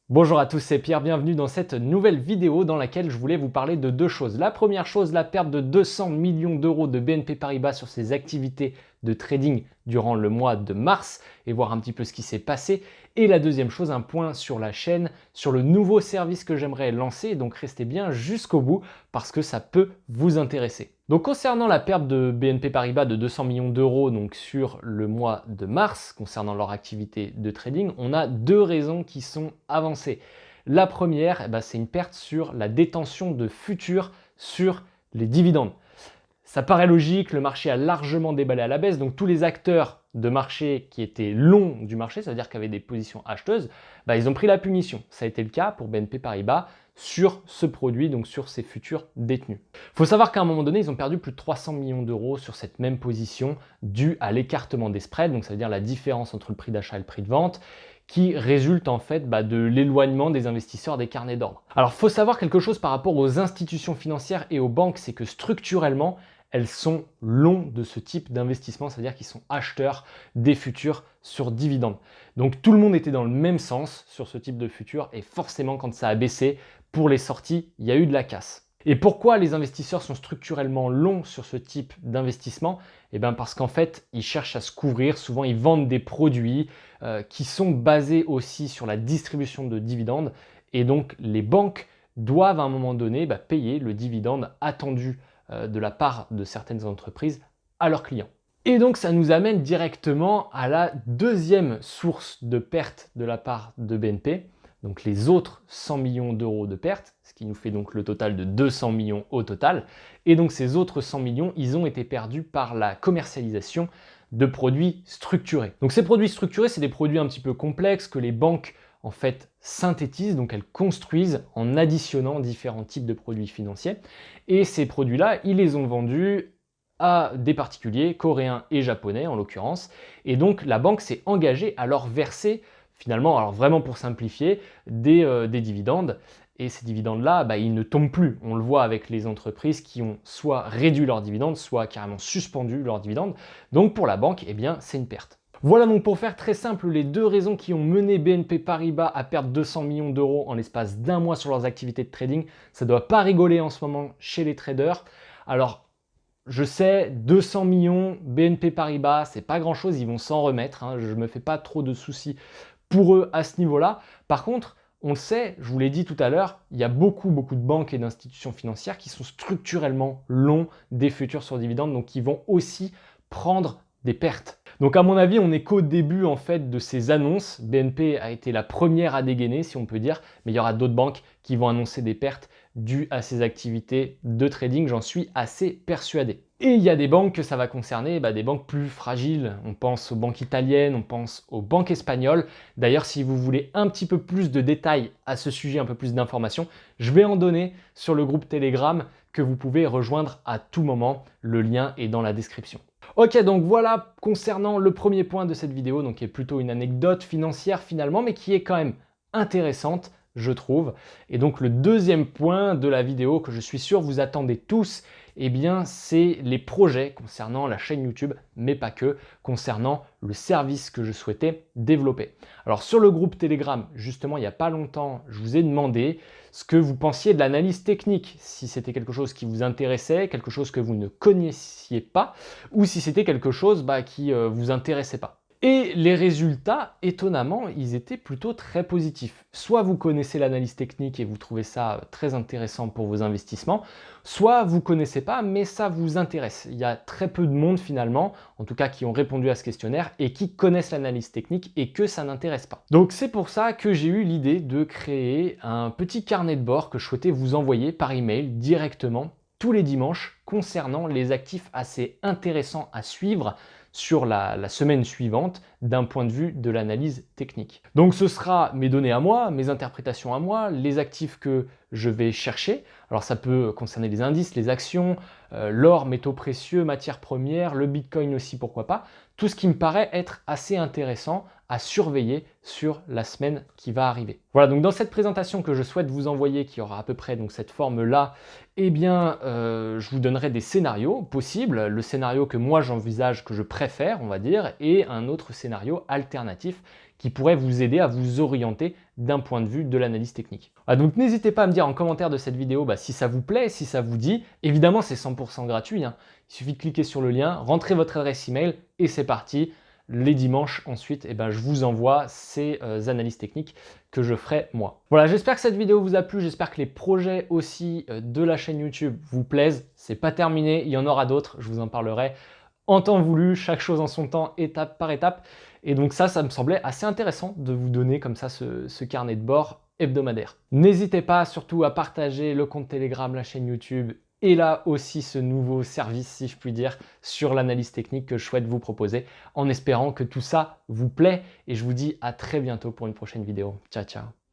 Bonjour à tous, c'est Pierre, bienvenue dans cette nouvelle vidéo dans laquelle je voulais vous parler de deux choses. La première chose, la perte de 200 millions d'euros de BNP Paribas sur ses activités de trading durant le mois de mars et voir un petit peu ce qui s'est passé. Et la deuxième chose, un point sur la chaîne, sur le nouveau service que j'aimerais lancer, donc restez bien jusqu'au bout parce que ça peut vous intéresser. Donc concernant la perte de BNP Paribas de 200 millions d'euros donc sur le mois de mars, concernant leur activité de trading, on a deux raisons qui sont avancées. La première, c'est une perte sur la détention de futurs sur les dividendes. Ça paraît logique, le marché a largement déballé à la baisse, donc tous les acteurs de marché qui étaient longs du marché, c'est-à-dire qui avaient des positions acheteuses, ils ont pris la punition. Ça a été le cas pour BNP Paribas sur ce produit, donc sur ces futurs détenus. Il faut savoir qu'à un moment donné, ils ont perdu plus de 300 millions d'euros sur cette même position due à l'écartement des spreads, donc ça veut dire la différence entre le prix d'achat et le prix de vente, qui résulte en fait de l'éloignement des investisseurs des carnets d'ordre. Alors il faut savoir quelque chose par rapport aux institutions financières et aux banques, c'est que structurellement, elles sont longs de ce type d'investissement, c'est-à-dire qu'ils sont acheteurs des futurs sur dividendes. Donc tout le monde était dans le même sens sur ce type de futurs et forcément quand ça a baissé, pour les sorties, il y a eu de la casse. Et pourquoi les investisseurs sont structurellement longs sur ce type d'investissement? Parce qu'en fait, ils cherchent à se couvrir, souvent ils vendent des produits qui sont basés aussi sur la distribution de dividendes et donc les banques doivent à un moment donné payer le dividende attendu de la part de certaines entreprises à leurs clients. Et donc ça nous amène directement à la deuxième source de perte de la part de BNP, donc les autres 100 millions d'euros de pertes, ce qui nous fait donc le total de 200 millions au total. Et donc ces autres 100 millions, ils ont été perdus par la commercialisation de produits structurés. Donc ces produits structurés, c'est des produits un petit peu complexes que les banques en fait synthétisent, donc elles construisent en additionnant différents types de produits financiers. Et ces produits-là, ils les ont vendus à des particuliers, coréens et japonais en l'occurrence. Et donc la banque s'est engagée à leur verser finalement, alors vraiment pour simplifier, des dividendes. Et ces dividendes-là, ils ne tombent plus. On le voit avec les entreprises qui ont soit réduit leurs dividendes, soit carrément suspendu leurs dividendes. Donc pour la banque, c'est une perte. Voilà donc pour faire très simple les deux raisons qui ont mené BNP Paribas à perdre 200 millions d'euros en l'espace d'un mois sur leurs activités de trading. Ça ne doit pas rigoler en ce moment chez les traders. Alors, je sais, 200 millions, BNP Paribas, c'est pas grand-chose, ils vont s'en remettre. Je ne me fais pas trop de soucis pour eux à ce niveau-là. Par contre, on le sait, je vous l'ai dit tout à l'heure, il y a beaucoup de banques et d'institutions financières qui sont structurellement longs des futurs sur dividendes, donc qui vont aussi prendre des pertes. Donc à mon avis, on n'est qu'au début en fait de ces annonces. BNP a été la première à dégainer, si on peut dire, mais il y aura d'autres banques qui vont annoncer des pertes dues à ces activités de trading, j'en suis assez persuadé. Et il y a des banques que ça va concerner, des banques plus fragiles. On pense aux banques italiennes, on pense aux banques espagnoles. D'ailleurs, si vous voulez un petit peu plus de détails à ce sujet, un peu plus d'informations, je vais en donner sur le groupe Telegram que vous pouvez rejoindre à tout moment. Le lien est dans la description. Ok, donc voilà concernant le premier point de cette vidéo, donc qui est plutôt une anecdote financière finalement, mais qui est quand même intéressante, je trouve. Et donc le deuxième point de la vidéo que je suis sûr vous attendez tous, c'est les projets concernant la chaîne YouTube, mais pas que, concernant le service que je souhaitais développer. Alors sur le groupe Telegram, justement, il n'y a pas longtemps, je vous ai demandé ce que vous pensiez de l'analyse technique, si c'était quelque chose qui vous intéressait, quelque chose que vous ne connaissiez pas, ou si c'était quelque chose qui vous intéressait pas. Et les résultats, étonnamment, ils étaient plutôt très positifs. Soit vous connaissez l'analyse technique et vous trouvez ça très intéressant pour vos investissements, soit vous ne connaissez pas, mais ça vous intéresse. Il y a très peu de monde finalement, en tout cas qui ont répondu à ce questionnaire et qui connaissent l'analyse technique et que ça n'intéresse pas. Donc c'est pour ça que j'ai eu l'idée de créer un petit carnet de bord que je souhaitais vous envoyer par email directement tous les dimanches concernant les actifs assez intéressants à suivre sur la semaine suivante d'un point de vue de l'analyse technique. Donc ce sera mes données à moi, mes interprétations à moi, les actifs que je vais chercher. Alors ça peut concerner les indices, les actions, l'or, métaux précieux, matières premières, le bitcoin aussi pourquoi pas. Tout ce qui me paraît être assez intéressant à surveiller sur la semaine qui va arriver. Voilà, donc dans cette présentation que je souhaite vous envoyer, qui aura à peu près donc cette forme-là, je vous donnerai des scénarios possibles, le scénario que moi j'envisage, que je préfère, on va dire, et un autre scénario alternatif qui pourraient vous aider à vous orienter d'un point de vue de l'analyse technique. Donc n'hésitez pas à me dire en commentaire de cette vidéo si ça vous plaît, si ça vous dit. Évidemment, c'est 100% gratuit, hein. Il suffit de cliquer sur le lien, rentrer votre adresse email et c'est parti. Les dimanches, ensuite, je vous envoie ces analyses techniques que je ferai moi. Voilà, j'espère que cette vidéo vous a plu, j'espère que les projets aussi de la chaîne YouTube vous plaisent. C'est pas terminé, il y en aura d'autres, je vous en parlerai en temps voulu, chaque chose en son temps, étape par étape. Et donc ça me semblait assez intéressant de vous donner comme ça ce carnet de bord hebdomadaire. N'hésitez pas surtout à partager le compte Telegram, la chaîne YouTube et là aussi ce nouveau service, si je puis dire, sur l'analyse technique que je souhaite vous proposer, en espérant que tout ça vous plaît. Et je vous dis à très bientôt pour une prochaine vidéo. Ciao, ciao.